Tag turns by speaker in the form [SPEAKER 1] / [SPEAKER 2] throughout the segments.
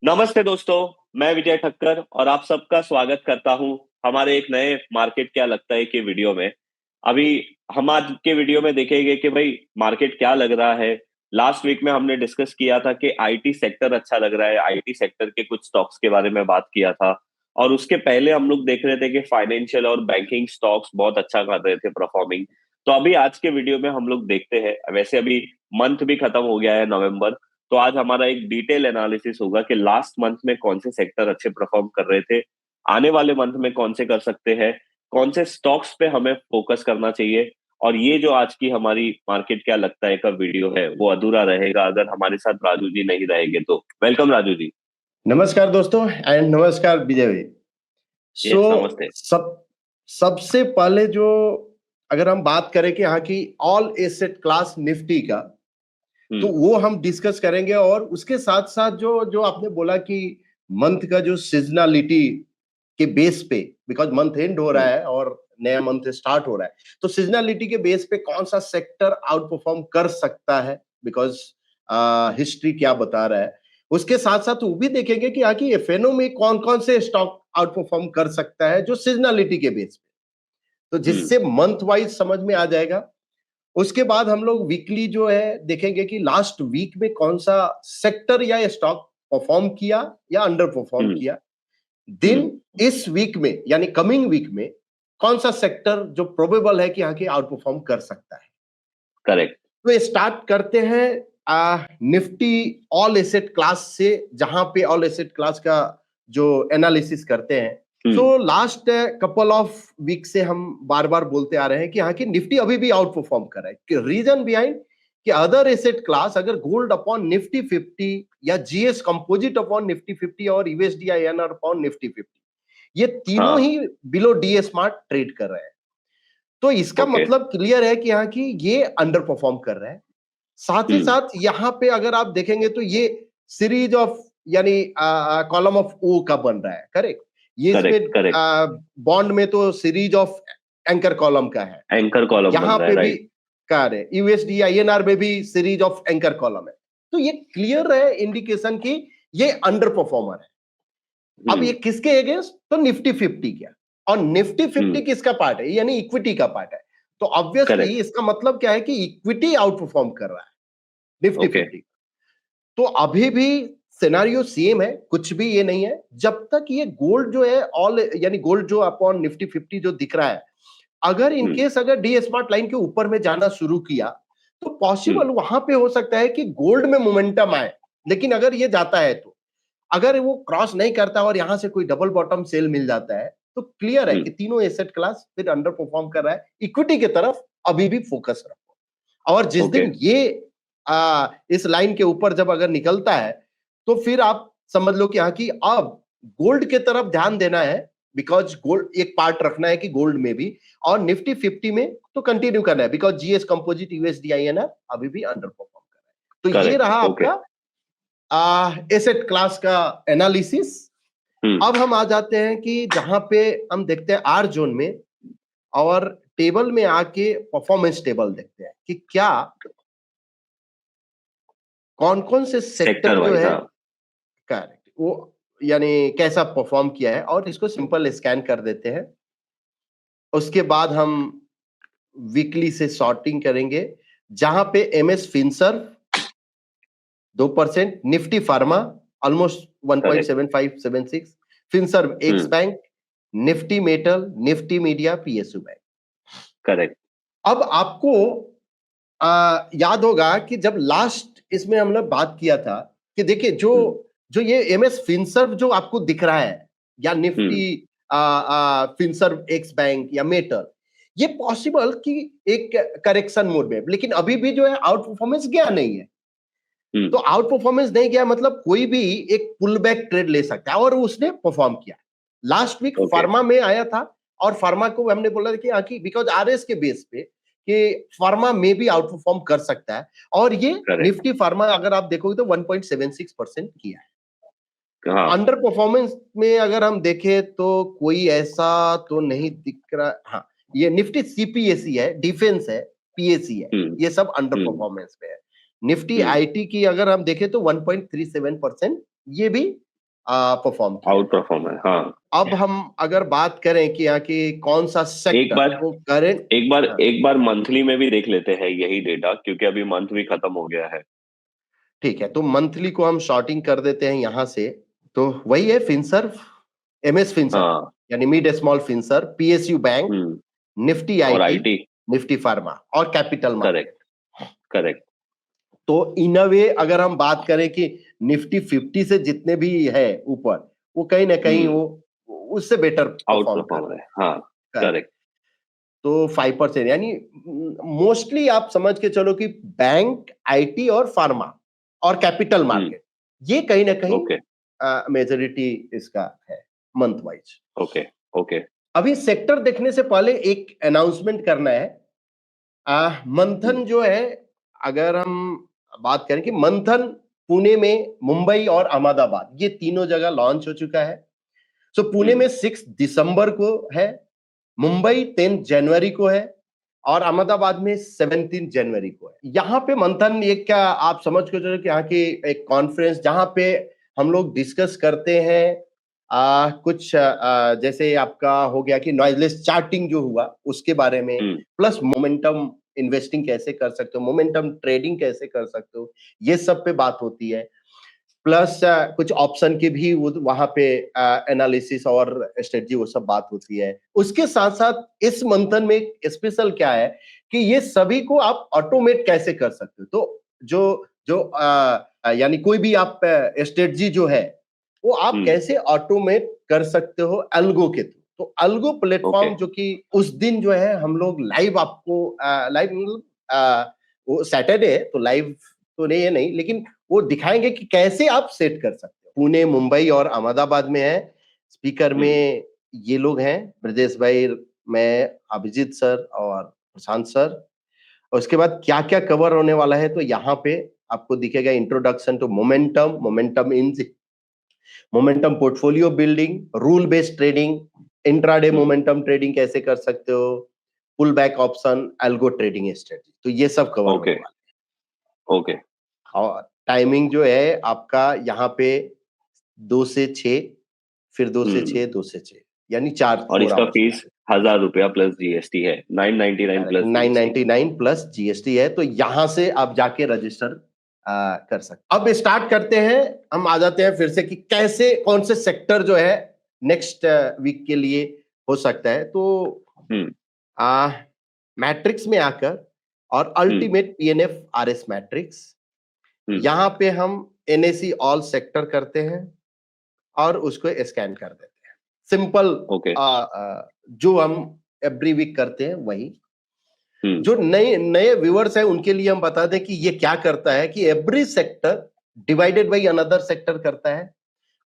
[SPEAKER 1] नमस्ते दोस्तों, मैं विजय ठक्कर और आप सबका स्वागत करता हूं हमारे एक नए मार्केट क्या लगता है के वीडियो में। अभी हम आज के वीडियो में देखेंगे कि भाई मार्केट क्या लग रहा है। लास्ट वीक में हमने डिस्कस किया था कि आईटी सेक्टर अच्छा लग रहा है, आईटी सेक्टर के कुछ स्टॉक्स के बारे में बात किया था। और उसके पहले हम लोग देख रहे थे कि फाइनेंशियल और बैंकिंग स्टॉक्स बहुत अच्छा कर रहे थे परफॉर्मिंग। तो अभी आज के वीडियो में हम लोग देखते हैं, वैसे अभी मंथ भी खत्म हो गया है नवंबर, तो आज हमारा एक डिटेल एनालिसिस होगा कि लास्ट मंथ में कौन से सेक्टर अच्छे परफॉर्म कर रहे थे, आने वाले मंथ में कौन से कर सकते हैं, कौन से स्टॉक्स पे हमें फोकस करना चाहिए। और ये जो आज की हमारी मार्केट क्या लगता है का वीडियो है वो अधूरा रहेगा अगर हमारे साथ राजू जी नहीं रहेंगे तो। वेलकम राजू जी।
[SPEAKER 2] नमस्कार दोस्तों एंड नमस्कार विजय भाई।
[SPEAKER 1] यस, नमस्ते।
[SPEAKER 2] सबसे पहले जो अगर हम बात करें कि यहाँ की ऑल एसेट क्लास निफ्टी का, तो वो हम डिस्कस करेंगे। और उसके साथ साथ जो जो आपने बोला कि मंथ का जो सीजनलिटी के बेस पे, बिकॉज मंथ एंड हो रहा है और नया मंथ स्टार्ट हो रहा है, तो सीजनलिटी के बेस पे कौन सा सेक्टर आउट परफॉर्म कर सकता है, बिकॉज हिस्ट्री क्या बता रहा है। उसके साथ साथ वो भी देखेंगे कि आखिर एफएनओ में कौन कौन से स्टॉक आउट परफॉर्म कर सकता है जो सीजनलिटी के बेस पे, तो जिससे मंथ वाइज समझ में आ जाएगा। उसके बाद हम लोग वीकली जो है देखेंगे कि लास्ट वीक में कौन सा सेक्टर या स्टॉक परफॉर्म किया या अंडर परफॉर्म किया। दिन इस वीक में यानी कमिंग वीक में कौन सा सेक्टर जो प्रोबेबल है कि आगे आउट परफॉर्म कर सकता है।
[SPEAKER 1] करेक्ट।
[SPEAKER 2] तो स्टार्ट करते हैं निफ्टी ऑल एसेट क्लास से, जहां पे ऑल एसेट क्लास का जो एनालिसिस करते हैं। तो लास्ट कपल ऑफ वीक से हम बार बार बोलते आ रहे हैं कि हाँ कि निफ्टी अभी भी आउट परफॉर्म कर रहा है। रीजन बिहाइंड कि अदर एसेट क्लास अगर गोल्ड अपॉन निफ्टी 50 या जीएस कंपोजिट अपॉन निफ्टी 50 और यूएसडी आईएनआर अपॉन निफ्टी 50, ये तीनों ही बिलो डी स्मार्ट ट्रेड कर रहे हैं। तो इसका मतलब क्लियर है कि हाँ कि ये अंडर परफॉर्म कर रहा है। साथ ही साथ यहाँ पे अगर आप देखेंगे तो ये सीरीज ऑफ यानी कॉलम ऑफ ओ का बन रहा है। करेक्ट। ये इसमें बॉन्ड में तो सीरीज ऑफ एंकर कॉलम का है,
[SPEAKER 1] एंकर कॉलम
[SPEAKER 2] यहाँ पे भी कार है। यूएसडी आईएनआर में भी सीरीज ऑफ एंकर कॉलम है। तो ये क्लियर है इंडिकेशन की ये अंडर परफॉर्मर है। अब ये किसके अगेंस्ट? तो निफ्टी 50 क्या, और निफ्टी 50 किसका पार्ट है? यानी इक्विटी का पार्ट है। तो ऑब्वियसली इसका मतलब क्या है कि इक्विटी आउट परफॉर्म कर रहा है निफ्टी 50। तो अभी भी सिनेरियो सेम है, कुछ भी ये नहीं है। जब तक ये गोल्ड जो है ऑल यानी गोल्ड जो अपॉन निफ्टी 50 जो दिख रहा है, अगर इनकेस अगर डी स्मार्ट लाइन के ऊपर में जाना शुरू किया तो पॉसिबल वहां पे हो सकता है कि गोल्ड में मोमेंटम आए। लेकिन अगर ये जाता है तो अगर वो क्रॉस नहीं करता और यहां से कोई डबल बॉटम सेल मिल जाता है तो क्लियर है कि तीनों एसेट क्लास फिर अंडर परफॉर्म कर रहा है। इक्विटी की तरफ अभी भी फोकस रखो, और जिस दिन ये इस लाइन के ऊपर जब अगर निकलता है तो फिर आप समझ लो कि हाँ कि अब गोल्ड के तरफ ध्यान देना है, बिकॉज गोल्ड एक पार्ट रखना है कि गोल्ड में भी, और निफ्टी 50 में तो कंटिन्यू करना है because GS composite USD INR अभी भी अंडर परफॉर्म कर रहा है। तो ये रहा आपका एसेट क्लास का एनालिसिस। अब हम आ जाते हैं कि जहां पे हम देखते हैं आर जोन में और टेबल में आके परफॉर्मेंस टेबल देखते हैं कि क्या कौन कौन से सेक्टर जो है करेक्ट वो यानी कैसा परफॉर्म किया है, और इसको सिंपल स्कैन कर देते हैं। उसके बाद हम वीकली से सॉर्टिंग करेंगे, जहां पे MS Finserv 2%, Nifty pharma almost 1.7576, Finserv x bank, Nifty metal, Nifty media, PSU bank.
[SPEAKER 1] Correct.
[SPEAKER 2] अब आपको याद होगा कि जब लास्ट इसमें हमने बात किया था कि देखिए जो जो ये एमएस फिनसर्व जो आपको दिख रहा है या निफ्टी फिनसर्व एक्स बैंक या मेटल, ये पॉसिबल कि एक करेक्शन मोड में, लेकिन अभी भी जो है आउट परफॉर्मेंस गया नहीं है। तो आउट परफॉर्मेंस नहीं गया मतलब कोई भी एक पुल बैक ट्रेड ले सकता है, और उसने परफॉर्म किया। लास्ट वीक फार्मा में आया था और फार्मा को हमने बोला कि बिकॉज आरएस के बेस पे कि फार्मा में भी आउट परफॉर्म कर सकता है, और ये निफ्टी फार्मा अगर आप देखोगे तो 1.76% किया है। अंडर परफॉर्मेंस में अगर हम देखें तो कोई ऐसा तो नहीं दिख रहा। हाँ, ये निफ्टी सीपीएसई है, डिफेंस है, पीएसई है, ये सब अंडर परफॉर्मेंस पे है। निफ्टी आईटी की अगर हम देखें तो 1.37%, ये भी परफॉर्म किया।
[SPEAKER 1] आउट परफॉर्म है, हाँ।
[SPEAKER 2] अब हम अगर बात करें कि यहाँ की कौन सा सेक्टर वो करेंट,
[SPEAKER 1] एक बार मंथली में भी देख लेते हैं यही डेटा, क्योंकि अभी मंथ भी खत्म हो गया है।
[SPEAKER 2] ठीक है, तो मंथली को हम शॉर्टिंग कर देते हैं यहाँ से। तो वही है फिनसर्व, एमएस फिनसर्व
[SPEAKER 1] हाँ।
[SPEAKER 2] यानी mid small Finserv, PSU bank, Nifty
[SPEAKER 1] और
[SPEAKER 2] आईटी,
[SPEAKER 1] आईटी।
[SPEAKER 2] निफ्टी फार्मा और कैपिटल मार्केट।
[SPEAKER 1] करेक्ट।
[SPEAKER 2] तो इन अ वे अगर हम बात करें कि निफ्टी 50 से जितने भी है ऊपर, वो कहीं ना कहीं वो उससे बेटर
[SPEAKER 1] आउट
[SPEAKER 2] परफॉर्म कर
[SPEAKER 1] परफॉर्म
[SPEAKER 2] रहे
[SPEAKER 1] है, हाँ।
[SPEAKER 2] हैं।
[SPEAKER 1] करेक्ट।
[SPEAKER 2] तो 5% यानी मोस्टली आप समझ के चलो कि बैंक, आईटी और फार्मा और कैपिटल मार्केट, ये कहीं ना कहीं मेजोरिटी इसका है मंथ वाइज।
[SPEAKER 1] Okay okay.
[SPEAKER 2] अभी सेक्टर देखने से पहले एक अनाउंसमेंट करना है। मंथन जो है, अगर हम बात करें कि मंथन पुणे में, मुंबई और अहमदाबाद ये तीनों जगह लॉन्च हो चुका है। सो पुणे में 6 दिसंबर को है, मुंबई 10 जनवरी को है और अहमदाबाद में 17 जनवरी को है। यहाँ पे मंथन एक, क्या आप समझ के चलो कि यहाँ की एक कॉन्फ्रेंस जहां पे हम लोग डिस्कस करते हैं कुछ जैसे आपका हो गया कि नॉइजलेस चार्टिंग जो हुआ उसके बारे में, प्लस मोमेंटम इन्वेस्टिंग कैसे कर सकते हो, मोमेंटम ट्रेडिंग कैसे कर सकते हो, ये सब पे बात होती है। प्लस कुछ ऑप्शन की भी वहां पे एनालिसिस और स्ट्रेटजी वो सब बात होती है। उसके साथ साथ इस मंथन में स्पेशल क्या है कि ये सभी को आप ऑटोमेट कैसे कर सकते हो। तो जो जो यानी कोई भी आप स्ट्रेटजी जो है वो आप कैसे ऑटोमेट कर सकते हो अल्गो के थ्रू। तो अल्गो प्लेटफॉर्म जो कि उस दिन जो है हम लोग लाइव आपको लाइव मतलब वो सैटरडे है तो लाइव तो नहीं है, नहीं, लेकिन वो दिखाएंगे कि कैसे आप सेट कर सकते हो। पुणे, मुंबई और अहमदाबाद में है। स्पीकर में ये लोग हैं, ब्रजेश भाई, मैं, अभिजीत सर और प्रशांत सर। और उसके बाद क्या क्या कवर होने वाला है, तो यहाँ पे आपको दिखेगा introduction to momentum, momentum portfolio building, rule based trading, intraday momentum trading कैसे कर सकते हो, pull back option, algo trading strategy, तो ये सब कवर होने वाला है।
[SPEAKER 1] ओके।
[SPEAKER 2] और टाइमिंग जो है आपका यहाँ पे 2 से 6, फिर 2 से 6, 2 से 6, यानी 4
[SPEAKER 1] और इसका
[SPEAKER 2] आवर्स
[SPEAKER 1] फीस 1000 रुपया प्लस जीएसटी है, 999 प्लस
[SPEAKER 2] 999 प्लस जीएसटी है। तो यहां से आप जाके रजिस्टर कर सकते। अब स्टार्ट करते हैं, हम आ जाते हैं फिर से कि कैसे, कौन से सेक्टर जो है नेक्स्ट वीक के लिए हो सकता है। तो मैट्रिक्स में आकर और अल्टीमेट पीएनएफ आरएस मैट्रिक्स, यहां पे हम एनएसई ऑल सेक्टर करते हैं और उसको स्कैन कर देते हैं। सिंपल जो हम एवरी वीक करते हैं वही। जो नए नए व्यूअर्स हैं उनके लिए हम बता दें कि ये क्या करता है कि every sector divided by another sector करता है।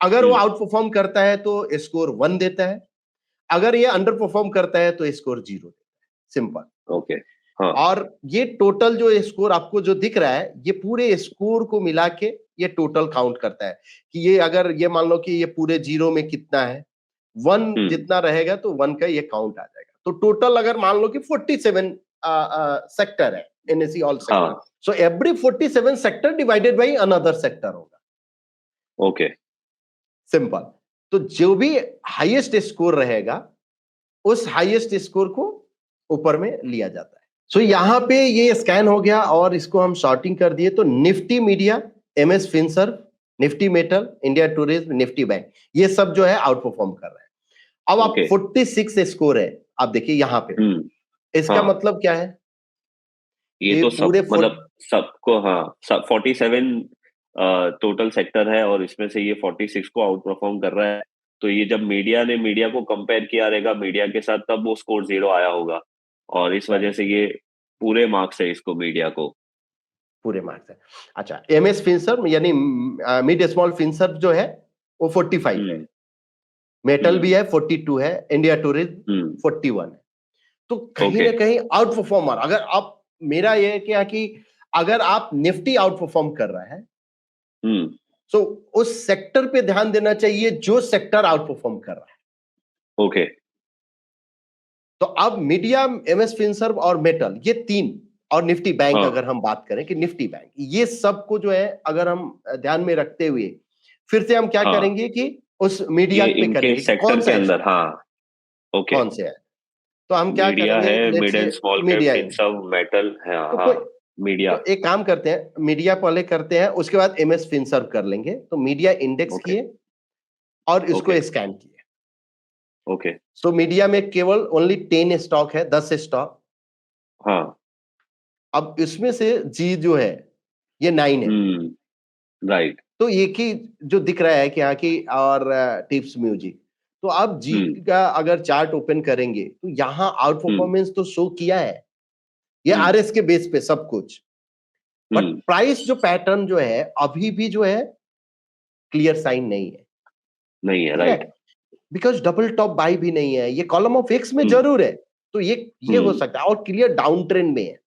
[SPEAKER 2] अगर वो आउट परफॉर्म करता है तो स्कोर 1 देता है, अगर ये अंडर परफॉर्म करता है तो स्कोर 0 देता है। सिंपल।
[SPEAKER 1] ओके। हाँ।
[SPEAKER 2] और ये टोटल जो स्कोर आपको जो दिख रहा है, ये पूरे स्कोर को मिला के ये टोटल काउंट करता है कि ये अगर ये मान लो कि ये पूरे 0 में कितना है, 1 जितना रहेगा तो 1 का ये काउंट आ जाएगा। तो टोटल अगर मान लो कि 47 सेक्टर है NSE all sector, so every 47 sector divided by another sector होगा।
[SPEAKER 1] ओके।
[SPEAKER 2] सिंपल। तो जो भी हाईएस्ट स्कोर रहेगा उस हाईएस्ट स्कोर को ऊपर में लिया जाता है। सो यहां पे ये स्कैन हो गया और इसको हम सॉर्टिंग कर दिए। तो Nifty media, MS Finserv, Nifty metal, India tourism, Nifty bank, ये सब जो है आउट परफॉर्म कर रहे हैं। अब आप 46 स्कोर है, आप देखिए यहां पे, इसका मतलब क्या है,
[SPEAKER 1] ये तो सब मतलब सबको, हाँ, 47 टोटल सेक्टर है और इसमें से ये 46 को आउट परफॉर्म कर रहा है। तो ये जब मीडिया को कंपेयर किया रहेगा मीडिया के साथ, तब वो स्कोर 0 आया होगा और इस वजह से ये पूरे मार्क्स है इसको, मीडिया को
[SPEAKER 2] पूरे मार्क्स है। अच्छा, एमएस फिनसर्व यानी मिड स्मॉल फिनसर्व जो है वो 45 है, मेटल भी है 42 है, इंडिया टूरिज्म 41 है। तो कहीं ना कहीं आउट परफॉर्मर, अगर आप, मेरा ये क्या कि अगर आप निफ्टी आउट परफॉर्म कर रहा है तो उस सेक्टर पे ध्यान देना चाहिए जो सेक्टर आउट परफॉर्म कर रहा है।
[SPEAKER 1] ओके।
[SPEAKER 2] तो अब मीडिया, एमएस फिनसर्व और मेटल, ये 3, और निफ्टी बैंक अगर हम बात करें कि निफ्टी बैंक, ये सबको जो है अगर हम ध्यान में रखते हुए फिर से हम क्या
[SPEAKER 1] हाँ
[SPEAKER 2] करेंगे कि उस मीडिया
[SPEAKER 1] ये
[SPEAKER 2] पे
[SPEAKER 1] इनके
[SPEAKER 2] करेंगे कि
[SPEAKER 1] सेक्टर
[SPEAKER 2] कौन
[SPEAKER 1] के
[SPEAKER 2] सा
[SPEAKER 1] अंदर,
[SPEAKER 2] स्टॉक,
[SPEAKER 1] हाँ ओके।
[SPEAKER 2] कौन से है। तो हम क्या
[SPEAKER 1] मीडिया
[SPEAKER 2] करेंगे,
[SPEAKER 1] है,
[SPEAKER 2] लेट्स
[SPEAKER 1] मिड एंड
[SPEAKER 2] से
[SPEAKER 1] स्मॉल कैप,
[SPEAKER 2] मीडिया है।
[SPEAKER 1] फिनसर्व, मेटल है,
[SPEAKER 2] तो
[SPEAKER 1] हाँ
[SPEAKER 2] कोई,
[SPEAKER 1] मीडिया।
[SPEAKER 2] तो एक काम करते हैं, मीडिया पहले करते हैं, उसके बाद एमएस फिनसर्व कर लेंगे। तो मीडिया इंडेक्स
[SPEAKER 1] ओके
[SPEAKER 2] किए और
[SPEAKER 1] ओके
[SPEAKER 2] इसको स्कैन किए।
[SPEAKER 1] ओके
[SPEAKER 2] सो मीडिया में केवल ओनली 10 स्टॉक है, 10 स्टॉक।
[SPEAKER 1] हाँ
[SPEAKER 2] अब इसमें से जी जो है ये 9 है।
[SPEAKER 1] राइट
[SPEAKER 2] तो एक ही जो दिख रहा है कि हाँ की और टिप्स म्यूजिक। तो आप जी का अगर चार्ट ओपन करेंगे तो यहाँ आउट परफॉर्मेंस तो शो किया है, ये आरएस के बेस पे सब कुछ। बट प्राइस जो पैटर्न जो है अभी भी जो है क्लियर साइन नहीं है,
[SPEAKER 1] नहीं है,
[SPEAKER 2] ठीक है।
[SPEAKER 1] Right.
[SPEAKER 2] Because double top by भी नहीं है, ये कॉलम ऑफ एक्स में जरूर है। तो ये हो सकता है, और क्लियर डाउन ट्रेंड में है।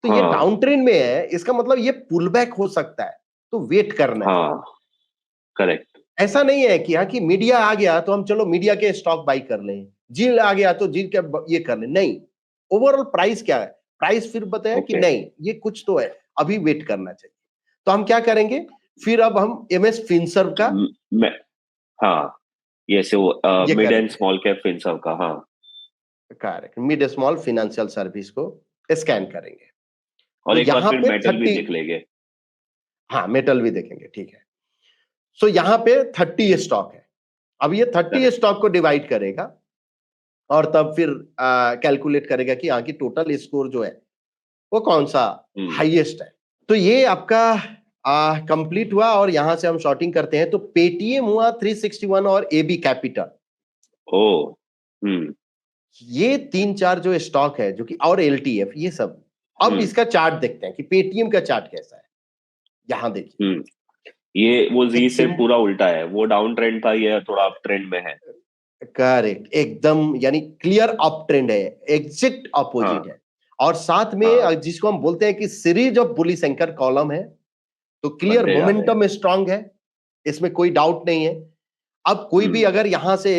[SPEAKER 2] तो ये
[SPEAKER 1] हाँ
[SPEAKER 2] डाउन ट्रेंड में है, इसका मतलब ये पुल बैक हो सकता है, तो वेट करना है।
[SPEAKER 1] हाँ करेक्ट।
[SPEAKER 2] ऐसा नहीं है कि हाँ कि मीडिया आ गया तो हम चलो मीडिया के स्टॉक बाई कर लें, जील आ गया तो जील के ये कर लें, नहीं। ओवरऑल प्राइस क्या है, प्राइस फिर बताया कि
[SPEAKER 1] ओके
[SPEAKER 2] नहीं ये कुछ तो है, अभी वेट करना चाहिए। तो हम क्या करेंगे, फिर अब हम एमएस फिनसर्व का
[SPEAKER 1] मैं, हाँ ये से वो
[SPEAKER 2] ये
[SPEAKER 1] मिड एंड
[SPEAKER 2] करेंगे,
[SPEAKER 1] स्मॉल कैप फिनसर्व का, हाँ
[SPEAKER 2] correct, mid small financial service को स्कैन करेंगे।
[SPEAKER 1] और
[SPEAKER 2] तो
[SPEAKER 1] एक बार
[SPEAKER 2] यहां
[SPEAKER 1] फिर
[SPEAKER 2] पे
[SPEAKER 1] मेटल भी
[SPEAKER 2] 30,
[SPEAKER 1] देख लेंगे।
[SPEAKER 2] हाँ मेटल भी देखेंगे, ठीक है। सो यहां पे 30 स्टॉक है। अब ये 30
[SPEAKER 1] करेक्ट
[SPEAKER 2] स्टॉक को डिवाइड करेगा और तब फिर कैलकुलेट करेगा कि यहाँ की टोटल स्कोर जो है वो कौन सा हाईएस्ट है। तो ये आपका कंप्लीट हुआ, और यहां से हम शॉर्टिंग करते हैं। तो पेटीएम हुआ 361 और एबी कैपिटल,
[SPEAKER 1] ओ हम्म
[SPEAKER 2] ये 3-4 जो स्टॉक है जो कि, और एलटीएफ ये सब। अब इसका चार्ट देखते हैं कि पेटीएम का चार्ट कैसा है। यहां देखिए
[SPEAKER 1] ये वो जी
[SPEAKER 2] एक
[SPEAKER 1] से
[SPEAKER 2] सिम,
[SPEAKER 1] पूरा उल्टा है, वो डाउन ट्रेंड था, ये थोड़ा अप ट्रेंड में है।
[SPEAKER 2] करेक्ट, एकदम यानी क्लियर अप ट्रेंड है, एग्जैक्ट
[SPEAKER 1] हाँ
[SPEAKER 2] अपोजिट है। और साथ
[SPEAKER 1] हाँ
[SPEAKER 2] में जिसको हम बोलते हैं कि series of bullish anchor column है, तो क्लियर
[SPEAKER 1] बनते जा रहे हैं।
[SPEAKER 2] मोमेंटम स्ट्रांग है, इसमें कोई डाउट नहीं है। अब कोई भी अगर यहां से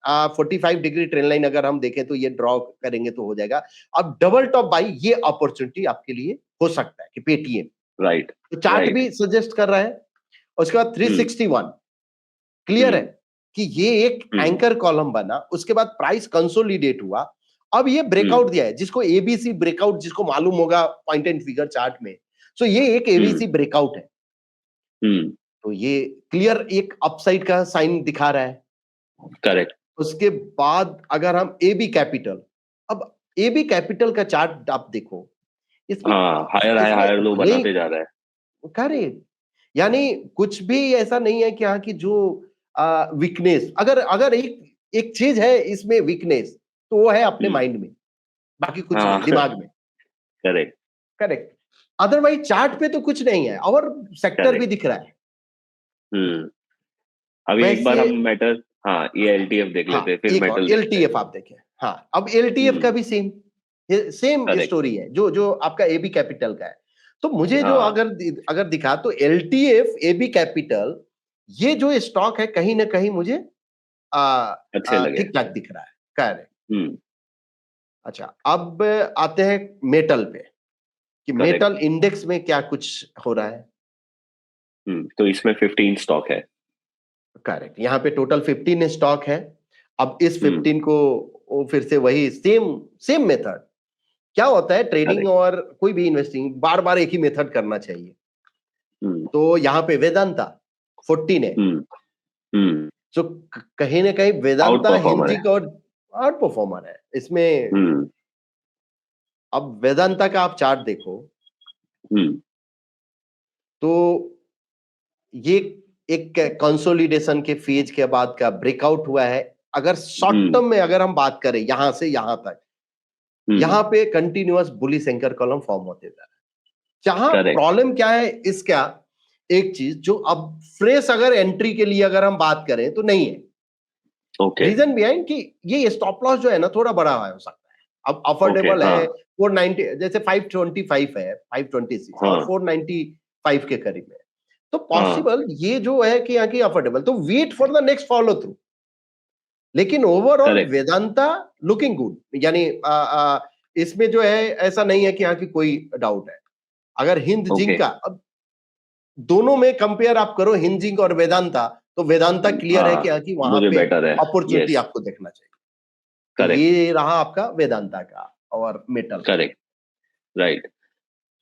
[SPEAKER 2] 45 डिग्री ट्रेन लाइन अगर हम देखें तो ये ड्रॉ करेंगे तो हो जाएगा। अब डबल टॉप बाई ये अपॉर्चुनिटी आपके लिए हो सकता है कि पेटीएम,
[SPEAKER 1] राइट
[SPEAKER 2] तो चार्ट
[SPEAKER 1] राइट
[SPEAKER 2] भी सजेस्ट कर रहा है। उसके बाद 361 क्लियर है कि ये एक एंकर कॉलम बना, उसके बाद प्राइस कंसोलिडेट हुआ। अब ये ब्रेकआउट दिया है, जिसको एबीसी ब्रेकआउट जिसको मालूम होगा पॉइंट एंड फिगर चार्ट में, सो ये एक एबीसी ब्रेकआउट है। तो ये क्लियर एक अपसाइड का साइन दिखा रहा है।
[SPEAKER 1] करेक्ट।
[SPEAKER 2] उसके बाद अगर हम एबी कैपिटल, अब एबी कैपिटल का चार्ट आप देखो, इसमें
[SPEAKER 1] हाँ हायर हाई
[SPEAKER 2] इसमें
[SPEAKER 1] हायर लो
[SPEAKER 2] भले ही
[SPEAKER 1] बनाते जा रहा है।
[SPEAKER 2] करेक्ट, यानी कुछ भी ऐसा नहीं है कि हाँ की जो वीकनेस, अगर अगर एक एक चीज है इसमें वीकनेस, तो वो है अपने माइंड में, बाकी कुछ
[SPEAKER 1] हाँ
[SPEAKER 2] नहीं, दिमाग में।
[SPEAKER 1] करेक्ट
[SPEAKER 2] करेक्ट, अदरवाइज चार्ट पे तो कुछ नहीं है, और सेक्टर भी
[SPEAKER 1] करेक्ट।
[SPEAKER 2] दिख रहा है
[SPEAKER 1] अभी एक बार
[SPEAKER 2] वैसे।
[SPEAKER 1] हम मेटल, हाँ ये एलटीएफ देख
[SPEAKER 2] हाँ
[SPEAKER 1] लेते हैं, फिर
[SPEAKER 2] एक और
[SPEAKER 1] मेटल देखते हैं।
[SPEAKER 2] एलटीएफ आप देखें। हाँ अब एलटीएफ का भी सेम सेम
[SPEAKER 1] करेक्ट
[SPEAKER 2] स्टोरी है जो जो आपका एबी कैपिटल का है। तो मुझे जो
[SPEAKER 1] हाँ
[SPEAKER 2] अगर अगर दिखा तो एलटीएफ एबी कैपिटल, ये जो स्टॉक है कहीं ना कहीं मुझे
[SPEAKER 1] अच्छे लगे।
[SPEAKER 2] ठीक ठाक दिख रहा है, करेक्ट।
[SPEAKER 1] हम्म
[SPEAKER 2] अच्छा अब आते हैं मेटल पे, कि
[SPEAKER 1] करेक्ट।
[SPEAKER 2] मेटल इंडेक्स में क्या कुछ हो रहा है।
[SPEAKER 1] तो इसमें 15 स्टॉक है।
[SPEAKER 2] करेक्ट, यहाँ पे टोटल 15 स्टॉक है। अब इस
[SPEAKER 1] हम्म
[SPEAKER 2] 15 को वो फिर से वही सेम सेम मेथड। क्या होता है ट्रेडिंग
[SPEAKER 1] करेक्ट।
[SPEAKER 2] और कोई भी इन्वेस्टिंग बार बार एक ही मेथड करना चाहिए।
[SPEAKER 1] हम्म
[SPEAKER 2] तो यहाँ पे वेदांता 14 है।
[SPEAKER 1] हम्म हम्म
[SPEAKER 2] तो कहीं ना कहीं
[SPEAKER 1] आउट
[SPEAKER 2] वेदांता
[SPEAKER 1] परफॉर्मर है।
[SPEAKER 2] हिंदी का और आउट परफॉर्मर है इसमें।
[SPEAKER 1] हम्म
[SPEAKER 2] अब वेदांता का आप चार्ट देखो,
[SPEAKER 1] हम्म
[SPEAKER 2] तो ये एक कंसोलिडेशन के फेज के बाद का ब्रेकआउट हुआ है। अगर शॉर्ट टर्म में अगर हम बात करें यहां से यहां तक, यहां पे continuous bullish anchor column form होते जा रहा है। जहां
[SPEAKER 1] करेक्ट।
[SPEAKER 2] प्रॉब्लम क्या है इसका, एक चीज जो अब फ्रेश अगर एंट्री के लिए अगर हम बात करें तो नहीं है।
[SPEAKER 1] ओके
[SPEAKER 2] रीजन बिहाइंड कि ये स्टॉप लॉस जो है ना थोड़ा बड़ा हो सकता है। अब
[SPEAKER 1] ओके
[SPEAKER 2] अफोर्डेबल
[SPEAKER 1] हाँ
[SPEAKER 2] है 490, जैसे 525 है, 526 और
[SPEAKER 1] हाँ
[SPEAKER 2] 495 के करीब है। तो
[SPEAKER 1] हाँ
[SPEAKER 2] पॉसिबल ये जो है कि यहाँ की अफोर्डेबल, तो wait for the next follow through. लेकिन overall
[SPEAKER 1] correct.
[SPEAKER 2] Vedanta looking good, यानी इसमें जो है ऐसा नहीं है कि यहाँ की कोई डाउट है। अगर हिंद जिंक
[SPEAKER 1] ओके
[SPEAKER 2] का, अब दोनों में कंपेयर आप करो हिंजिंग और वेदांता, तो वेदांता क्लियर है कि हाँ कि वहां
[SPEAKER 1] मुझे
[SPEAKER 2] पे
[SPEAKER 1] बेटर है।
[SPEAKER 2] अपॉर्चुनिटी
[SPEAKER 1] यस,
[SPEAKER 2] आपको देखना चाहिए। तो
[SPEAKER 1] करेक्ट,
[SPEAKER 2] ये रहा आपका वेदांता का और मेटल।
[SPEAKER 1] Correct, right.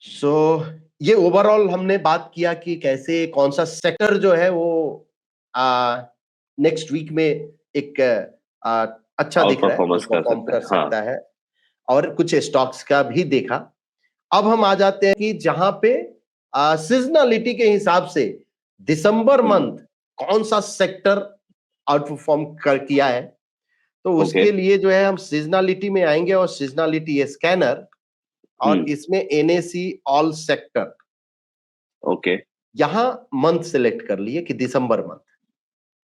[SPEAKER 2] सो ये ओवरऑल हमने बात किया कि कैसे कौन सा सेक्टर जो है वो नेक्स्ट वीक में एक अच्छा
[SPEAKER 1] आउट
[SPEAKER 2] दिख रहा है, वो
[SPEAKER 1] परफॉर्मेंस कर
[SPEAKER 2] परफॉर्म
[SPEAKER 1] सकता
[SPEAKER 2] कर
[SPEAKER 1] है, हाँ।
[SPEAKER 2] सकता है। और कुछ स्टॉक्स का भी देखा। अब हम आ जाते हैं कि जहां पे सीजनलिटी के हिसाब से दिसंबर मंथ कौन सा सेक्टर आउट परफॉर्म कर किया है। तो
[SPEAKER 1] ओके।
[SPEAKER 2] उसके लिए जो है हम सीजनलिटी में आएंगे और सीजनलिटी स्कैनर और इसमें एनएसी ऑल सेक्टर,
[SPEAKER 1] ओके,
[SPEAKER 2] यहां मंथ सिलेक्ट कर लिए कि दिसंबर मंथ,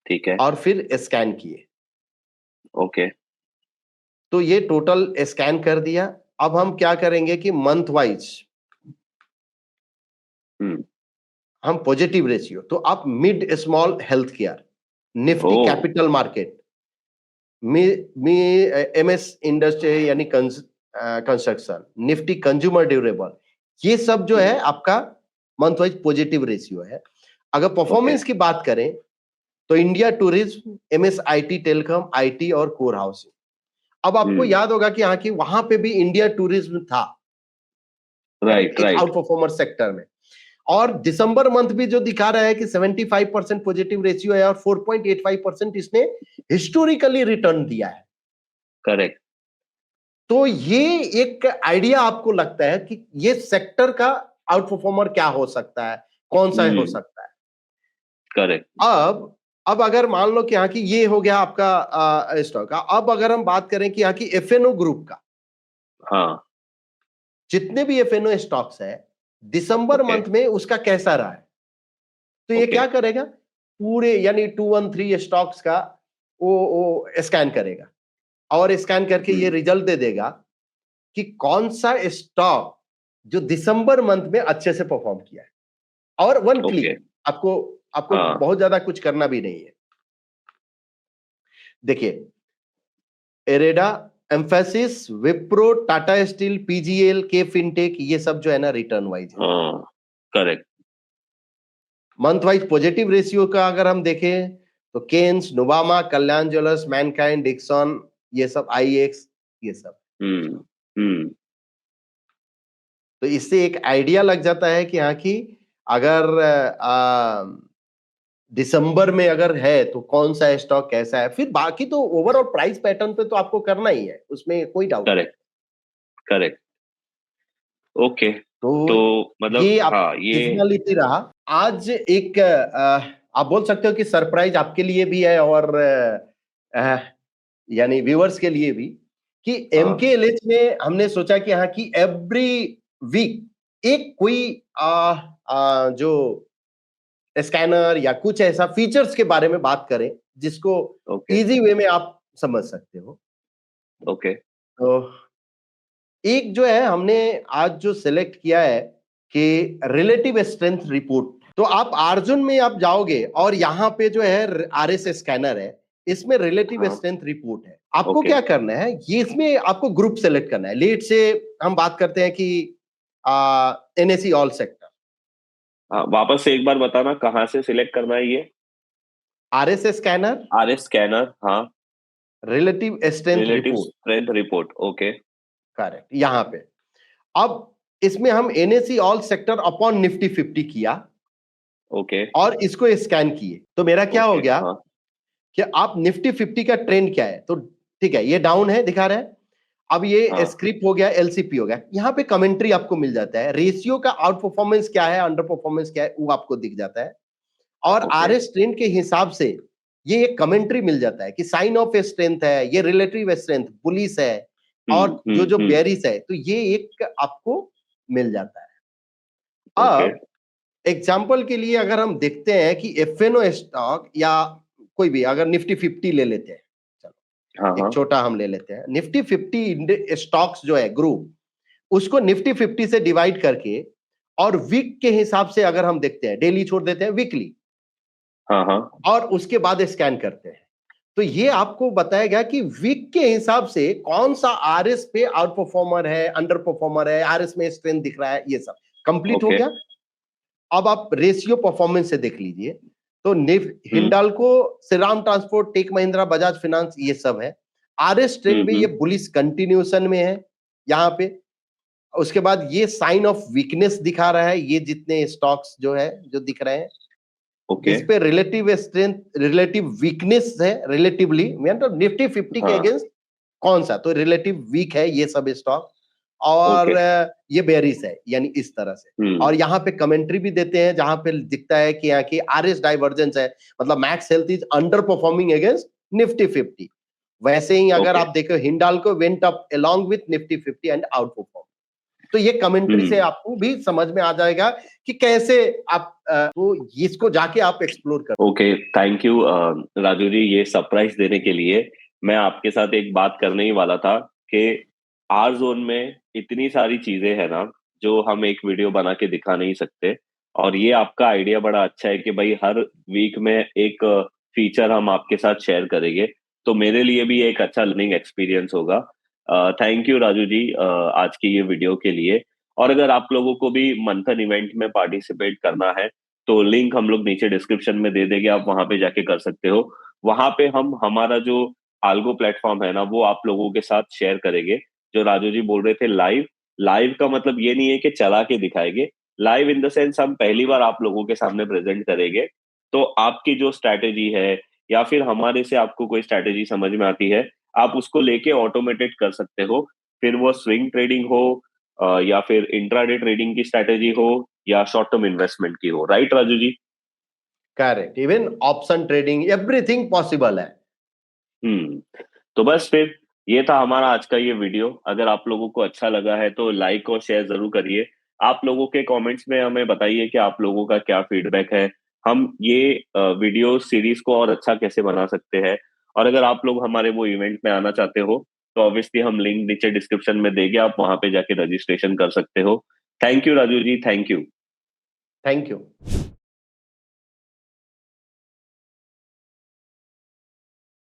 [SPEAKER 1] ठीक है,
[SPEAKER 2] और फिर स्कैन किए।
[SPEAKER 1] ओके।
[SPEAKER 2] तो ये टोटल स्कैन कर दिया। अब हम क्या करेंगे कि मंथ वाइज हम पॉजिटिव रेशियो, तो आप mid small health care, Nifty
[SPEAKER 1] ओ,
[SPEAKER 2] कैपिटल मार्केट, मी एमएस इंडस्ट्री यानी कंस्ट्रक्शन, निफ्टी कंज्यूमर ड्यूरेबल, ये सब जो है आपका मंथ वाइज पॉजिटिव रेशियो है। अगर परफॉर्मेंस की बात करें तो इंडिया टूरिज्म, एमएसआईटी टेलीकॉम, आईटी और कोर हाउसिंग। अब आपको याद होगा कि हाँ कि वहां पे भी इंडिया टूरिज्म था,
[SPEAKER 1] राइट,
[SPEAKER 2] एक
[SPEAKER 1] राइट,
[SPEAKER 2] आउट परफॉर्मर सेक्टर में। और दिसंबर मंथ भी जो दिखा रहा है कि 75% पॉजिटिव रेशियो है और 4.85% इसने हिस्टोरिकली रिटर्न दिया है।
[SPEAKER 1] करेक्ट।
[SPEAKER 2] तो ये एक आइडिया आपको लगता है कि ये सेक्टर का आउट परफॉर्मर क्या हो सकता है, कौन सा हो सकता है।
[SPEAKER 1] करेक्ट।
[SPEAKER 2] अब अगर मान लो कि हाँ कि ये हो गया आपका स्टॉक का। अब अगर हम बात करें कि हाँ कि एफएनओ ग्रुप का,
[SPEAKER 1] हाँ,
[SPEAKER 2] जितने भी एफएनओ स्टॉक्स है दिसंबर
[SPEAKER 1] ओके,
[SPEAKER 2] मंथ में उसका कैसा रहा है, तो ये
[SPEAKER 1] ओके,
[SPEAKER 2] क्या करेगा, पूरे यानी 213 स्टॉक्स का वो स्कैन करेगा और स्कैन करके ये रिजल्ट दे देगा कि कौन सा स्टॉक जो दिसंबर मंथ में अच्छे से परफॉर्म किया है। और वन
[SPEAKER 1] ओके,
[SPEAKER 2] क्लिक, आपको आपको
[SPEAKER 1] हाँ,
[SPEAKER 2] बहुत ज्यादा कुछ करना भी नहीं है। देखिए, IREDA, Mphasis, Wipro, Tata Steel, PGL, K fintech, ये सब जो है ना रिटर्न वाइज है।
[SPEAKER 1] हाँ, correct.
[SPEAKER 2] Month wise positive ratio का अगर हम देखें तो केन्स, नुवामा, कल्याण ज्वेलर्स, मैनकाइंड, डिक्सन, ये सब, आईएक्स, ये सब।
[SPEAKER 1] हम्म, हम्म,
[SPEAKER 2] तो इससे एक आइडिया लग जाता है कि हाँ कि अगर दिसंबर में अगर है तो कौन सा स्टॉक कैसा है। फिर बाकी तो ओवरऑल प्राइस पैटर्न पे तो आपको करना ही है, उसमें कोई डाउट नहीं।
[SPEAKER 1] Correct, correct, okay. तो
[SPEAKER 2] तो
[SPEAKER 1] मतलब
[SPEAKER 2] ये आप
[SPEAKER 1] हाँ, ये
[SPEAKER 2] सीजनलिटी रहा। आज एक आप बोल सकते हो कि सरप्राइज आपके लिए भी है और यानी व्यूअर्स के लिए भी, कि
[SPEAKER 1] हाँ,
[SPEAKER 2] एमकेएलएच में हमने सोचा कि हाँ कि एवरी वीक एक कोई जो स्कैनर या कुछ ऐसा फीचर्स के बारे में बात करें जिसको
[SPEAKER 1] ओके,
[SPEAKER 2] इजी वे में आप समझ सकते हो।
[SPEAKER 1] ओके,
[SPEAKER 2] तो एक जो है हमने आज जो सिलेक्ट किया है कि रिलेटिव स्ट्रेंथ रिपोर्ट। तो आप अर्जुन में आप जाओगे और यहाँ पे जो है आरएस स्कैनर है, इसमें रिलेटिव
[SPEAKER 1] हाँ,
[SPEAKER 2] स्ट्रेंथ रिपोर्ट है। आपको
[SPEAKER 1] ओके।
[SPEAKER 2] क्या करना है, ये इसमें आपको ग्रुप सेलेक्ट करना है। लेट से हम बात करते हैं कि एनएससी ऑल सेक्टर,
[SPEAKER 1] हाँ, वापस से एक बार बताना कहाँ से सिलेक्ट करना है ये।
[SPEAKER 2] आरएस स्कैनर,
[SPEAKER 1] आरएस स्कैनर, हाँ।
[SPEAKER 2] Relative strength
[SPEAKER 1] relative
[SPEAKER 2] report,
[SPEAKER 1] strength report, okay,
[SPEAKER 2] correct, यहाँ पे। अब इसमें हम NSC all sector upon Nifty 50 किया
[SPEAKER 1] ओके,
[SPEAKER 2] और इसको स्कैन किए। तो मेरा क्या हो
[SPEAKER 1] ओके,
[SPEAKER 2] गया
[SPEAKER 1] हाँ,
[SPEAKER 2] कि आप निफ्टी 50 का ट्रेंड क्या है, तो ठीक है, ये डाउन है दिखा रहा है। अब ये
[SPEAKER 1] हाँ,
[SPEAKER 2] स्क्रिप हो गया, एलसीपी हो गया। यहाँ पे कमेंट्री आपको मिल जाता है, रेशियो का आउट परफॉर्मेंस क्या है, अंडर परफॉर्मेंस क्या है, वो आपको दिख जाता है। और
[SPEAKER 1] ओके,
[SPEAKER 2] आरएस ट्रेंड के हिसाब से ये एक कमेंट्री मिल जाता है कि साइन ऑफ स्ट्रेंथ है, ये रिलेटिव स्ट्रेंथ बुलिश है, और जो जो बेरिश है, तो ये एक आपको मिल जाता है।
[SPEAKER 1] ओके,
[SPEAKER 2] अब एग्जाम्पल के लिए अगर हम देखते हैं कि एफएनओ स्टॉक या कोई भी, अगर निफ्टी 50 ले लेते हैं, चलो
[SPEAKER 1] हाँ,
[SPEAKER 2] एक
[SPEAKER 1] हाँ,
[SPEAKER 2] छोटा हम ले लेते हैं, निफ्टी 50 स्टॉक्स जो है ग्रुप, उसको निफ्टी 50 से डिवाइड करके और वीक के हिसाब से अगर हम देखते हैं, डेली छोड़ देते हैं, वीकली,
[SPEAKER 1] हाँ, हाँ,
[SPEAKER 2] और उसके बाद स्कैन करते हैं, तो ये आपको बताएगा कि वीक के हिसाब से कौन सा आरएस पे आउट परफॉर्मर है, अंडर परफॉर्मर है, आरएस में स्ट्रेंथ दिख रहा है, ये सब कंप्लीट हो
[SPEAKER 1] ओके,
[SPEAKER 2] गया। अब आप रेशियो परफॉर्मेंस से देख लीजिए, तो Hindalco, Shriram transport, tech Mahindra, Bajaj finance, ये सब है। आरएस ट्रेंड में ये बुलिश कंटिन्यूएशन में है यहाँ पे। उसके बाद ये साइन ऑफ वीकनेस दिखा रहा है, ये जितने स्टॉक्स जो है जो दिख रहे हैं,
[SPEAKER 1] ओके
[SPEAKER 2] इस पे रिलेटिव स्ट्रेंथ, रिलेटिव वीकनेस है, रिलेटिवली मतलब निफ्टी 50 के अगेंस्ट कौन सा, तो रिलेटिव वीक है ये सब स्टॉक, और ये बेरिश है, यानी इस तरह से। और यहाँ पे कमेंट्री भी देते हैं जहां पे दिखता है कि यहाँ की आरएस डाइवर्जेंस है, मतलब max health is under performing against Nifty 50। वैसे ही अगर आप देखो, Hindalco went up along with Nifty 50 and out perform. तो ये कमेंट्री से आपको भी समझ में आ जाएगा कि कैसे आप वो इसको जाके आप एक्सप्लोर कर।
[SPEAKER 1] ओके, थैंक यू राजू जी, ये सरप्राइज देने के लिए। मैं आपके साथ एक बात करने ही वाला था कि आर जोन में इतनी सारी चीजें हैं ना जो हम एक वीडियो बना के दिखा नहीं सकते, और ये आपका आइडिया बड़ा अच्छा है कि भाई हर वीक में एक फीचर हम आपके साथ शेयर करेंगे, तो मेरे लिए भी एक अच्छा लर्निंग एक्सपीरियंस होगा। थैंक यू राजू जी आज की ये वीडियो के लिए। और अगर आप लोगों को भी मंथन इवेंट में पार्टिसिपेट करना है तो लिंक हम लोग नीचे डिस्क्रिप्शन में दे देंगे, आप वहां पे जाके कर सकते हो। वहां पे हम हमारा जो आल्गो प्लेटफॉर्म है ना वो आप लोगों के साथ शेयर करेंगे। जो राजू जी बोल रहे थे लाइव, लाइव का मतलब ये नहीं है कि चला के दिखाएंगे, लाइव इन द सेंस हम पहली बार आप लोगों के सामने प्रेजेंट करेंगे। तो आपकी जो स्ट्रैटेजी है या फिर हमारे से आपको कोई स्ट्रैटेजी समझ में आती है, आप उसको लेके ऑटोमेटेड कर सकते हो। फिर वो स्विंग ट्रेडिंग हो या फिर इंट्राडे ट्रेडिंग की स्ट्रैटेजी हो या शॉर्ट टर्म इन्वेस्टमेंट की हो, right Raju ji?
[SPEAKER 2] Correct, even option trading, everything possible है।
[SPEAKER 1] तो बस फिर ये था हमारा आज का ये वीडियो। अगर आप लोगों को अच्छा लगा है तो लाइक और शेयर जरूर करिए। आप लोगों के कमेंट्स में हमें बताइए कि आप लोगों का क्या फीडबैक है, हम ये वीडियो सीरीज को और अच्छा कैसे बना सकते हैं। और अगर आप लोग हमारे वो इवेंट में आना चाहते हो तो ऑब्वियसली हम लिंक नीचे डिस्क्रिप्शन में देंगे, आप वहां पे जाके रजिस्ट्रेशन कर सकते हो। Thank you Raju ji, thank you.
[SPEAKER 2] Thank you.